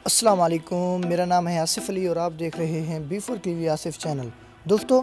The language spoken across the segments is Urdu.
السلام علیکم، میرا نام ہے آصف علی اور آپ دیکھ رہے ہیں B4 TV آصف چینل۔ دوستو،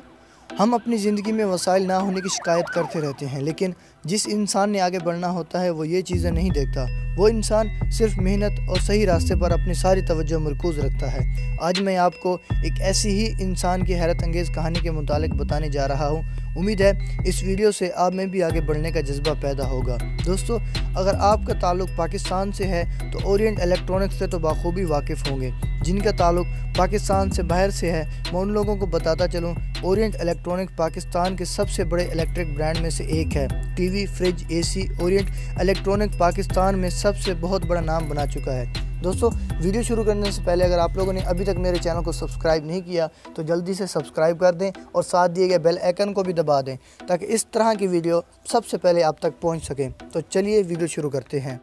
ہم اپنی زندگی میں وسائل نہ ہونے کی شکایت کرتے رہتے ہیں، لیکن جس انسان نے آگے بڑھنا ہوتا ہے وہ یہ چیزیں نہیں دیکھتا۔ وہ انسان صرف محنت اور صحیح راستے پر اپنی ساری توجہ مرکوز رکھتا ہے۔ آج میں آپ کو ایک ایسی ہی انسان کی حیرت انگیز کہانی کے متعلق بتانے جا رہا ہوں۔ امید ہے اس ویڈیو سے آپ میں بھی آگے بڑھنے کا جذبہ پیدا ہوگا۔ دوستو، اگر آپ کا تعلق پاکستان سے ہے تو اورینٹ الیکٹرونکس سے تو بخوبی واقف ہوں گے۔ جن کا تعلق پاکستان سے باہر سے ہے، میں ان لوگوں کو بتاتا چلوں، اورینٹ الیکٹرونکس پاکستان کے سب سے بڑے الیکٹرک برانڈ میں سے ایک ہے۔ ٹی وی، فریج، اے سی، اورینٹ الیکٹرونکس پاکستان میں سب سے بہت بڑا نام بنا چکا ہے۔ دوستو، ویڈیو شروع کرنے سے پہلے اگر آپ لوگوں نے ابھی تک میرے چینل کو سبسکرائب نہیں کیا تو جلدی سے سبسکرائب کر دیں اور ساتھ دیے گئے بیل آئیکن کو بھی دبا دیں تاکہ اس طرح کی ویڈیو سب سے پہلے آپ تک پہنچ سکیں۔ تو چلیے ویڈیو شروع کرتے ہیں۔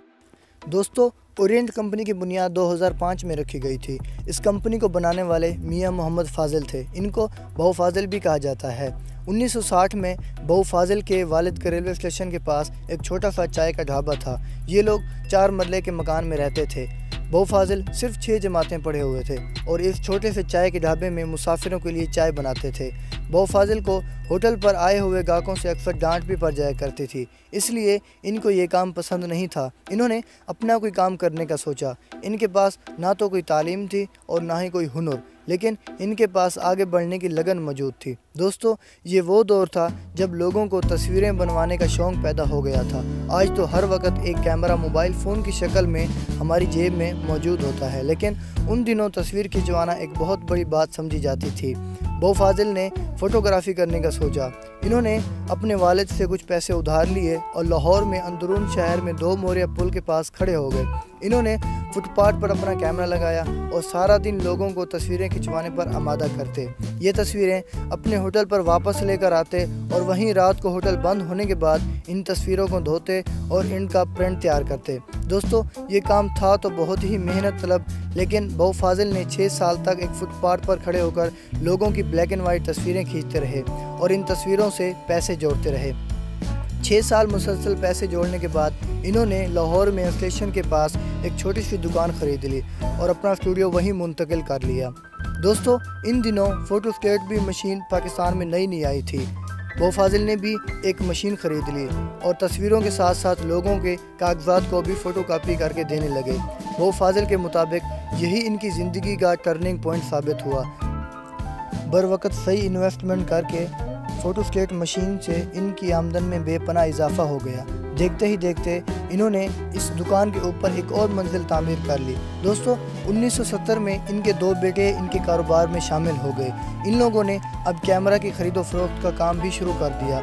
دوستو، اورینٹ کمپنی کی بنیاد 2005 میں رکھی گئی تھی۔ اس کمپنی کو بنانے والے میاں محمد فاضل تھے۔ ان کو بہو فاضل بھی کہا جاتا ہے۔ 1960 میں بہو فاضل کے والد کے ریلوے اسٹیشن کے پاس ایک چھوٹا سا چائے کا ڈھابا تھا۔ یہ لوگ 4 مرلے کے مکان میں رہتے تھے۔ بہو فاضل صرف 6 جماعتیں پڑھے ہوئے تھے اور اس چھوٹے سے چائے کے ڈھابے میں مسافروں کے لیے چائے بناتے تھے۔ بہو فاضل کو ہوٹل پر آئے ہوئے گاہکوں سے اکثر ڈانٹ بھی پڑ جایا کرتی تھی، اس لیے ان کو یہ کام پسند نہیں تھا۔ انہوں نے اپنا کوئی کام کرنے کا سوچا۔ ان کے پاس نہ تو کوئی تعلیم تھی اور نہ ہی کوئی ہنر، لیکن ان کے پاس آگے بڑھنے کی لگن موجود تھی۔ دوستو، یہ وہ دور تھا جب لوگوں کو تصویریں بنوانے کا شوق پیدا ہو گیا تھا۔ آج تو ہر وقت ایک کیمرہ موبائل فون کی شکل میں ہماری جیب میں موجود ہوتا ہے، لیکن ان دنوں تصویر کھنچوانا ایک بہت بڑی بات سمجھی جاتی تھی۔ بہو فاضل نے فوٹوگرافی کرنے کا سوچا۔ انہوں نے اپنے والد سے کچھ پیسے ادھار لیے اور لاہور میں اندرون شہر میں 2 موریا پل کے پاس کھڑے ہو گئے۔ انہوں نے فٹ پاتھ پر اپنا کیمرہ لگایا اور سارا دن لوگوں کو تصویریں کھنچوانے پر آمادہ کرتے۔ یہ تصویریں اپنے ہوٹل پر واپس لے کر آتے اور وہیں رات کو ہوٹل بند ہونے کے بعد ان تصویروں کو دھوتے اور ان کا پرنٹ تیار کرتے۔ دوستو، یہ کام تھا تو بہت ہی محنت طلب، لیکن بہو فاضل نے 6 سال تک ایک فٹ پاتھ پر کھڑے ہو کر لوگوں کی بلیک اینڈ وائٹ تصویریں کھینچتے رہے اور ان تصویروں سے پیسے جوڑتے رہے۔ 6 سال مسلسل پیسے جوڑنے کے بعد انہوں نے لاہور میں اسٹیشن کے پاس ایک چھوٹی سی دکان خرید لی اور اپنا اسٹوڈیو وہیں منتقل کر لیا۔ دوستو، ان دنوں فوٹو اسٹیٹ بھی مشین پاکستان میں نئی آئی تھی۔ بہو فاضل نے بھی ایک مشین خرید لی اور تصویروں کے ساتھ ساتھ لوگوں کے کاغذات کو بھی فوٹو کاپی کر کے دینے لگے۔ بہو فاضل کے مطابق یہی ان کی زندگی کا ٹرننگ پوائنٹ ثابت ہوا۔ بروقت صحیح انویسٹمنٹ کر کے فوٹو اسٹیٹ مشین سے ان کی آمدن میں بے پناہ اضافہ ہو گیا۔ دیکھتے ہی دیکھتے انہوں نے اس دکان کے اوپر ایک اور منزل تعمیر کر لی۔ دوستو، 1970 میں ان کے 2 بیٹے ان کے کاروبار میں شامل ہو گئے۔ ان لوگوں نے اب کیمرہ کی خرید و فروخت کا کام بھی شروع کر دیا۔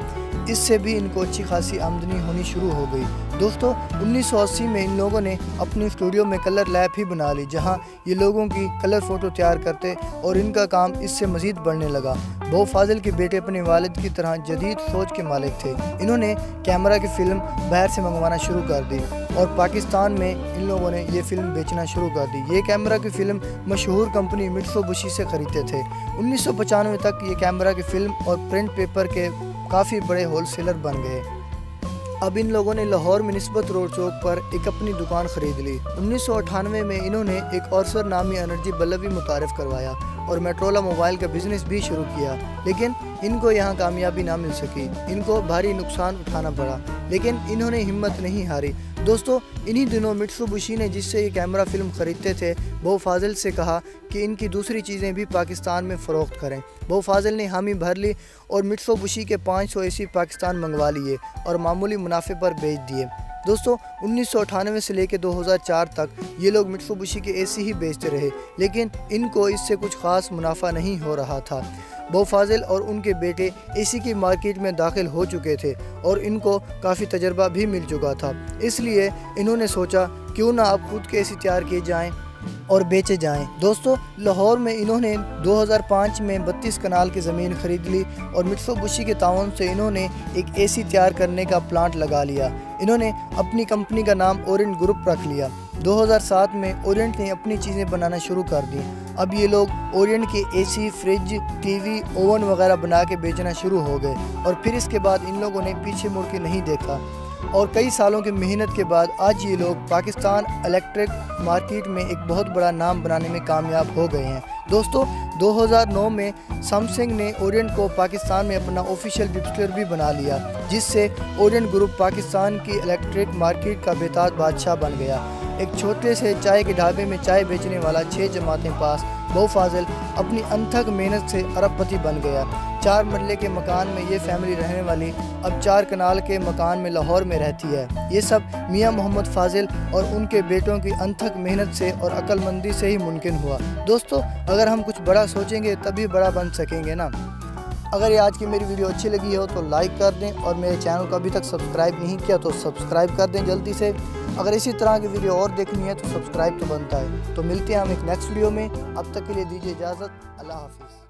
اس سے بھی ان کو اچھی خاصی آمدنی ہونی شروع ہو گئی۔ دوستو، 1980 میں ان لوگوں نے اپنی اسٹوڈیو میں کلر لیب ہی بنا لی، جہاں یہ لوگوں کی کلر فوٹو تیار کرتے اور ان کا کام اس سے مزید بڑھنے لگا۔ بہو فاضل کے بیٹے اپنے والد کی طرح جدید سوچ کے مالک تھے۔ انہوں نے کیمرہ کی فلم باہر سے منگوانا شروع کر دی اور پاکستان میں ان لوگوں نے یہ فلم بیچنا شروع کر دی۔ یہ کیمرہ کی فلم مشہور کمپنی مٹسوبشی سے خریدتے تھے۔ 1995 تک یہ کیمرہ کی فلم اور پرنٹ پیپر کے کافی بڑے ہول سیلر بن گئے۔ اب ان لوگوں نے لاہور میں نسبت روڈ چوک پر ایک اپنی دکان خرید لی۔ 1998 میں انہوں نے ایک اورسر نامی انرجی بلب بھی متعارف کروایا اور میٹرولا موبائل کا بزنس بھی شروع کیا، لیکن ان کو یہاں کامیابی نہ مل سکی۔ ان کو بھاری نقصان اٹھانا پڑا، لیکن انہوں نے ہمت نہیں ہاری۔ دوستو، انہی دنوں مٹسوبشی نے، جس سے یہ کیمرہ فلم خریدتے تھے، بہو فاضل سے کہا کہ ان کی دوسری چیزیں بھی پاکستان میں فروخت کریں۔ بہو فاضل نے حامی بھر لی اور مٹسوبشی کے 500 AC پاکستان منگوا لیے اور معمولی منافع پر بیچ دیے۔ دوستو، 1998 سے لے کے 2004 تک یہ لوگ مٹسوبشی کے AC ہی بیچتے رہے، لیکن ان کو اس سے کچھ خاص منافع نہیں ہو رہا تھا۔ بہو فاضل اور ان کے بیٹے AC کی مارکیٹ میں داخل ہو چکے تھے اور ان کو کافی تجربہ بھی مل چکا تھا، اس لیے انہوں نے سوچا کیوں نہ اب خود کے AC تیار کیے جائیں اور بیچے جائیں۔ دوستو، لاہور میں انہوں نے 2005 میں 32 کنال کی زمین خرید لی اور مٹسوبشی کے تعاون سے انہوں نے ایک AC تیار کرنے کا پلانٹ لگا لیا۔ انہوں نے اپنی کمپنی کا نام اورینٹ گروپ رکھ لیا۔ 2007 میں اورینٹ نے اپنی چیزیں بنانا شروع کر دی۔ اب یہ لوگ اورینٹ کے AC، fridge, T V, oven وغیرہ بنا کے بیچنا شروع ہو گئے اور پھر اس کے بعد ان لوگوں نے پیچھے مڑ کے نہیں دیکھا۔ اور کئی سالوں کی محنت کے بعد آج یہ لوگ پاکستان الیکٹرک مارکیٹ میں ایک بہت بڑا نام بنانے میں کامیاب ہو گئے ہیں۔ دوستو 2009 میں سیمسنگ نے اورینٹ کو پاکستان میں اپنا آفیشیل ڈسٹریبیوٹر بھی بنا لیا، جس سے اورینٹ گروپ پاکستان کی الیکٹرک مارکیٹ کا بے تاج بادشاہ بن گیا۔ ایک چھوٹے سے چائے کے ڈھابے میں چائے بیچنے والا 6 جماعتیں پاس بہو فاضل اپنی انتھک محنت سے ارب پتی بن گیا۔ 4 مرلے کے مکان میں یہ فیملی رہنے والی اب 4 کنال کے مکان میں لاہور میں رہتی ہے۔ یہ سب میاں محمد فاضل اور ان کے بیٹوں کی انتھک محنت سے اور عقل مندی سے ہی ممکن ہوا۔ دوستو اگر ہم کچھ بڑا سوچیں گے تبھی بڑا بن سکیں گے نا۔ اگر یہ آج کی میری ویڈیو اچھی لگی ہو تو لائک کر دیں، اور میرے چینل کو ابھی تک سبسکرائب نہیں کیا تو سبسکرائب کر دیں جلدی سے۔ اگر اسی طرح کی ویڈیو اور دیکھنی ہے تو سبسکرائب تو بنتا ہے۔ تو ملتے ہیں ہم ایک نیکسٹ ویڈیو میں، اب تک کے لیے دیجیے اجازت، اللہ حافظ۔